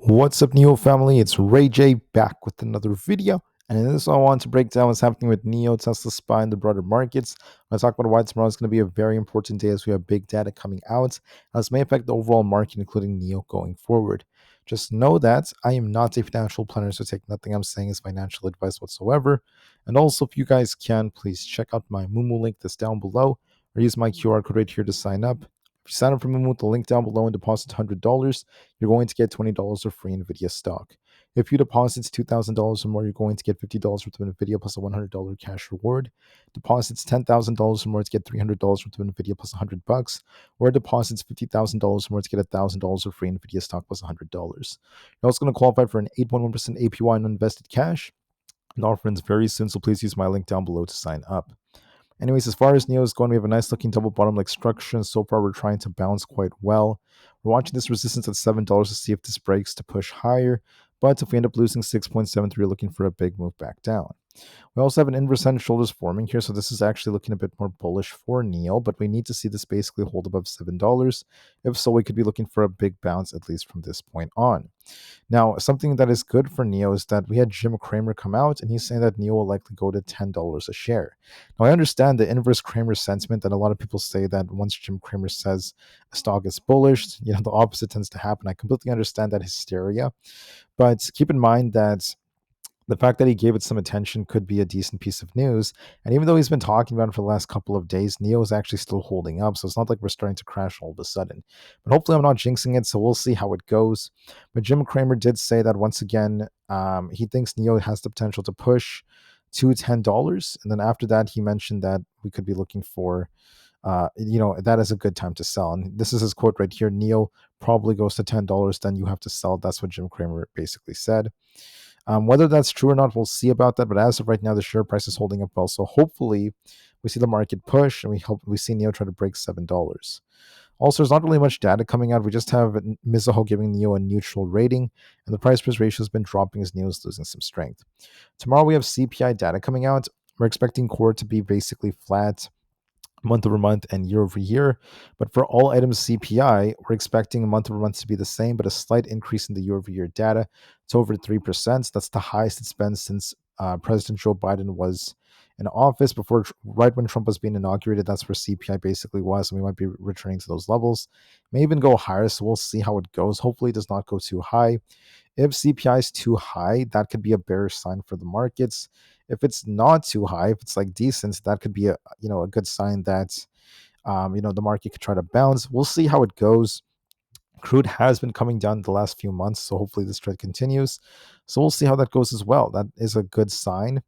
What's up, NIO family? It's Rey-Jay back with another video. And in this one, I want to break down what's happening with NIO, Tesla, SPY, and the broader markets. I talk about why tomorrow is going to be a very important day as we have big data coming out. This may affect the overall market, including NIO going forward. Just know that I am not a financial planner, so take nothing I'm saying as financial advice whatsoever. And also, if you guys can, please check out my Moomoo link that's down below, or use my QR code right here to sign up. If you sign up for Moomoo with the link down below and deposit $100, you're going to get $20 of free Nvidia stock. If you deposit $2,000 or more, you're going to get $50 worth of Nvidia plus a $100 cash reward. Deposits $10,000 or more to get $300 worth of Nvidia plus $100, or deposits $50,000 or more to get $1,000 of free Nvidia stock plus $100. You're also going to qualify for an 8.1% APY on invested cash. And offer ends very soon, so please use my link down below to sign up. Anyways, as far as NIO is going, we have a nice looking double bottom like structure, and so far we're trying to bounce quite well. We're watching this resistance at $7 to see if this breaks to push higher, but if we end up losing 6.73, we're looking for a big move back down. We also have an inverse head and shoulders forming here, so this is actually looking a bit more bullish for NIO, but we need to see this basically hold above $7. If so, we could be looking for a big bounce, at least from this point on. Now, something that is good for NIO is that we had Jim Cramer come out, and he's saying that NIO will likely go to $10 a share. Now, I understand the inverse Cramer sentiment that a lot of people say that once Jim Cramer says a stock is bullish, the opposite tends to happen. I completely understand that hysteria, but keep in mind that the fact that he gave it some attention could be a decent piece of news. And even though he's been talking about it for the last couple of days, NIO is actually still holding up. So it's not like we're starting to crash all of a sudden. But hopefully I'm not jinxing it. So we'll see how it goes. But Jim Cramer did say that once again, he thinks NIO has the potential to push to $10. And then after that, he mentioned that we could be looking for that is a good time to sell. And this is his quote right here: NIO probably goes to $10, then you have to sell. That's what Jim Cramer basically said. Whether that's true or not, we'll see about that. But as of right now, the share price is holding up well. So hopefully we see the market push, and we see NIO try to break $7. Also, there's not really much data coming out. We just have Mizuho giving NIO a neutral rating, and the price-price ratio has been dropping as NIO is losing some strength. Tomorrow we have CPI data coming out. We're expecting core to be basically flat month over month and year over year. But for all items CPI, we're expecting month over month to be the same, but a slight increase in the year over year data. It's over 3%. That's the highest it's been since President Joe Biden was in office. Right when Trump was being inaugurated, that's where CPI basically was, and we might be returning to those levels. May even go higher, so we'll see how it goes. Hopefully it does not go too high. If CPI is too high, that could be a bearish sign for the markets. If it's not too high, if it's like decent, that could be a good sign that the market could try to bounce. We'll see how it goes. Crude has been coming down the last few months, so hopefully this trend continues. So we'll see how that goes as well. That is a good sign.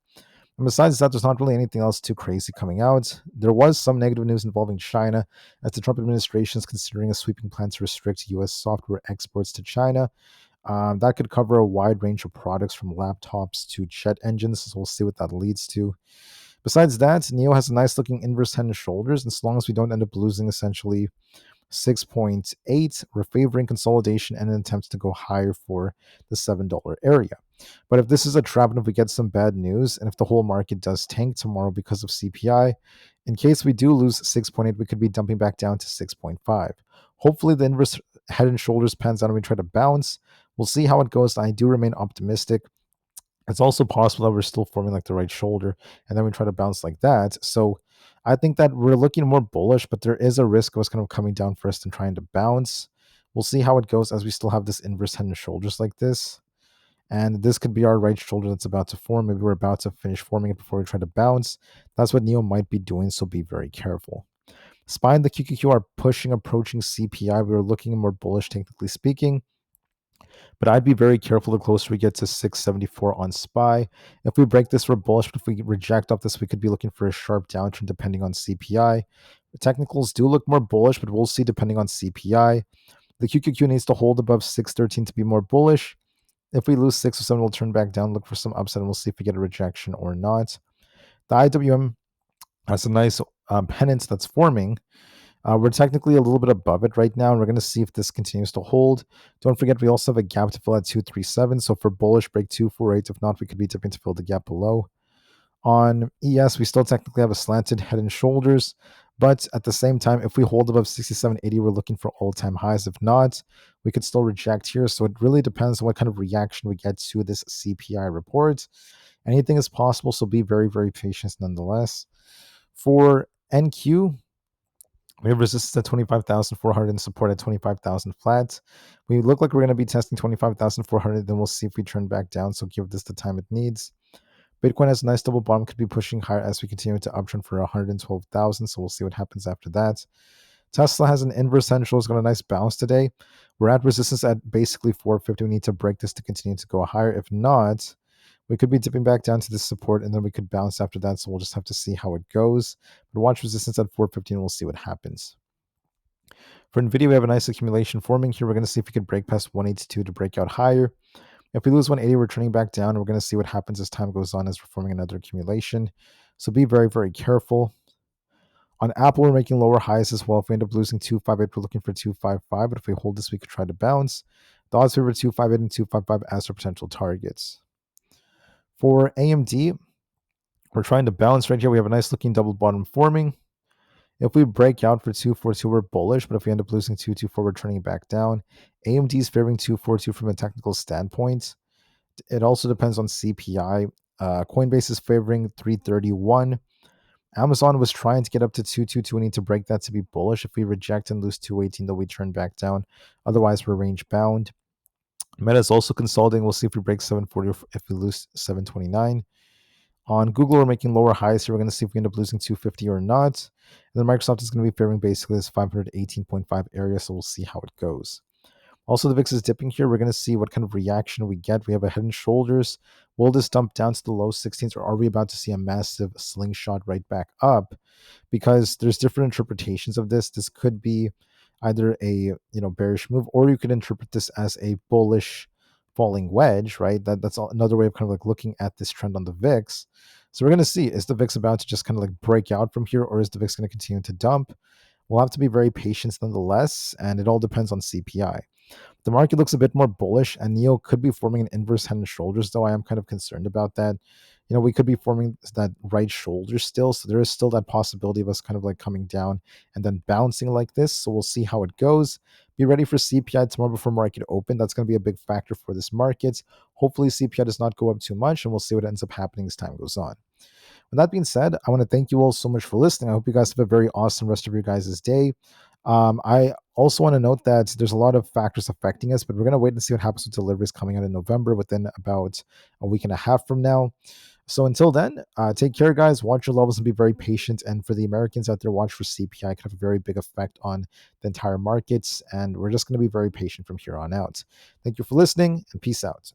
And besides that, there's not really anything else too crazy coming out. There was some negative news involving China, as the Trump administration is considering a sweeping plan to restrict U.S. software exports to China. That could cover a wide range of products from laptops to jet engines, so we'll see what that leads to. Besides that, NIO has a nice looking inverse head and shoulders, and as long as we don't end up losing essentially 6.8, we're favoring consolidation and an attempt to go higher for the $7 area. But if this is a trap and if we get some bad news, and if the whole market does tank tomorrow because of CPI, in case we do lose 6.8, we could be dumping back down to 6.5. Hopefully the inverse head and shoulders pans out and we try to bounce. We'll see how it goes. I do remain optimistic. It's also possible that we're still forming like the right shoulder, and then we try to bounce like that. So I think that we're looking more bullish, but there is a risk of us kind of coming down first and trying to bounce. We'll see how it goes as we still have this inverse head and shoulders like this. And this could be our right shoulder that's about to form. Maybe we're about to finish forming it before we try to bounce. That's what NIO might be doing, so be very careful. SPY and the QQQ are approaching CPI. We were looking more bullish, technically speaking. But I'd be very careful the closer we get to 674 on SPY. If we break this, we're bullish, but if we reject off this, we could be looking for a sharp downtrend depending on CPI. The technicals do look more bullish, but we'll see depending on CPI. The QQQ needs to hold above 613 to be more bullish. If we lose 6 or 7, we'll turn back down, look for some upside, and we'll see if we get a rejection or not. The IWM has a nice pennant that's forming. We're technically a little bit above it right now, and we're going to see if this continues to hold. Don't forget, we also have a gap to fill at 237, so for bullish, break 248. If not, we could be dipping to fill the gap below. On ES, we still technically have a slanted head and shoulders, But at the same time, if we hold above 67.80, we're looking for all-time highs. If not, we could still reject here. So it really depends on what kind of reaction we get to this CPI report. Anything is possible, so be very, very patient nonetheless. For NQ, we have resistance at 25,400 and support at 25,000 flat. We look like we're going to be testing 25,400, then we'll see if we turn back down. So give this the time it needs. Bitcoin has a nice double bottom, could be pushing higher as we continue to uptrend for 112,000. So we'll see what happens after that. Tesla has an inverse head and shoulders, got a nice bounce today. We're at resistance at basically 450. We need to break this to continue to go higher. If not, we could be dipping back down to this support and then we could bounce after that. So we'll just have to see how it goes. But watch resistance at 450 and we'll see what happens. For Nvidia, we have a nice accumulation forming here. We're going to see if we could break past 182 to break out higher. If we lose 180, we're turning back down. We're going to see what happens as time goes on as we're forming another accumulation. So be very, very careful. On Aapl, we're making lower highs as well. If we end up losing 258, we're looking for 255. But if we hold this, we could try to bounce. The odds favor 258 and 255 as our potential targets. For AMD, we're trying to bounce right here. We have a nice looking double bottom forming. If we break out for 242, we're bullish, but if we end up losing 224, we're turning back down. AMD is favoring 242 from a technical standpoint. It also depends on CPI. Coinbase is favoring 331. Amazon was trying to get up to 222. We need to break that to be bullish. If we reject and lose 218, then we turn back down. Otherwise, we're range bound. Meta is also consolidating. We'll see if we break 740 or if we lose 729. On Google, we're making lower highs here. We're going to see if we end up losing 250 or not. And then Microsoft is going to be favoring basically this 518.5 area, so we'll see how it goes. Also, the VIX is dipping here. We're going to see what kind of reaction we get. We have a head and shoulders. Will this dump down to the low 16s, or are we about to see a massive slingshot right back up? Because there's different interpretations of this. This could be either a bearish move, or you could interpret this as a bullish falling wedge, right? That's another way of kind of like looking at this trend on the VIX. So we're going to see, is the VIX about to just kind of like break out from here, or is the VIX going to continue to dump? We'll have to be very patient nonetheless, and it all depends on CPI. The market looks a bit more bullish, and NIO could be forming an inverse head and shoulders, though I am kind of concerned about that. We could be forming that right shoulder still, so there is still that possibility of us kind of like coming down and then bouncing like this. So we'll see how it goes. Be ready for CPI tomorrow before market open. That's going to be a big factor for this market. Hopefully CPI does not go up too much, and we'll see what ends up happening as time goes on. With that being said, I want to thank you all so much for listening. I hope you guys have a very awesome rest of your guys' day. I also want to note that there's a lot of factors affecting us, but we're going to wait and see what happens with deliveries coming out in November within about a week and a half from now. So until then, take care, guys. Watch your levels and be very patient. And for the Americans out there, watch for CPI. It could have a very big effect on the entire markets. And we're just going to be very patient from here on out. Thank you for listening, and peace out.